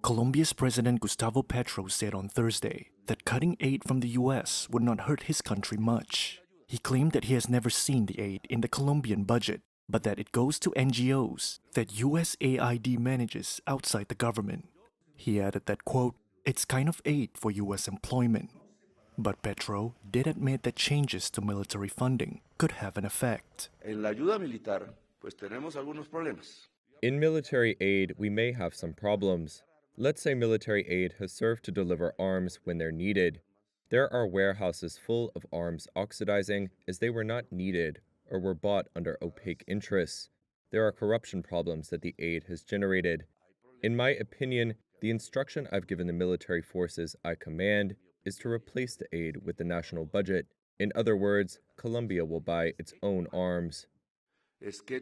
Colombia's President Gustavo Petro said on Thursday that cutting aid from the US would not hurt his country much. He claimed that he has never seen the aid in the Colombian budget, but that it goes to NGOs that USAID manages outside the government. He added that, quote, "It's kind of aid for US employment." But Petro did admit that changes to military funding could have an effect. En la ayuda militar, pues tenemos algunos problemas. In military aid, we may have some problems. Let's say military aid has served to deliver arms when they're needed. There are warehouses full of arms oxidizing as they were not needed or were bought under opaque interests. There are corruption problems that the aid has generated. In my opinion, the instruction I've given the military forces I command is to replace the aid with the national budget. In other words, Colombia will buy its own arms. Es que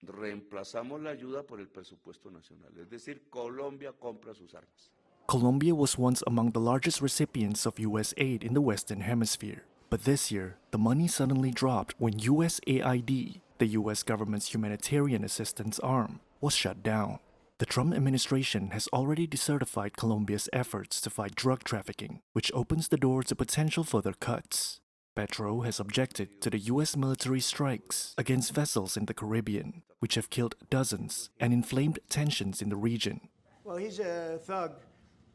reemplazamos la ayuda por el presupuesto nacional. Es decir, Colombia compra sus armas. Colombia was once among the largest recipients of US aid in the Western Hemisphere. But this year, the money suddenly dropped when USAID, the US government's humanitarian assistance arm, was shut down. The Trump administration has already decertified Colombia's efforts to fight drug trafficking, which opens the door to potential further cuts. Petro has objected to the US military strikes against vessels in the Caribbean, which have killed dozens and inflamed tensions in the region. Well, he's a thug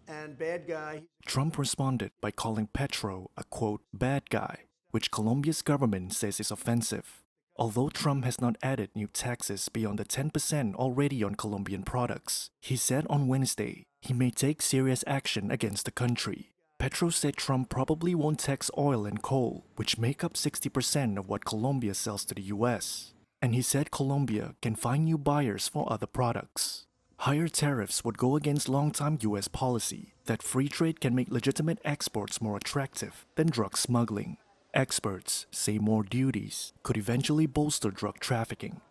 and bad guy. Trump responded by calling Petro a, quote, "bad guy," which Colombia's government says is offensive. Although Trump has not added new taxes beyond the 10% already on Colombian products, he said on Wednesday he may take serious action against the country. Petro said Trump probably won't tax oil and coal, which make up 60% of what Colombia sells to the US. And he said Colombia can find new buyers for other products. Higher tariffs would go against longtime US policy that free trade can make legitimate exports more attractive than drug smuggling. Experts say more duties could eventually bolster drug trafficking.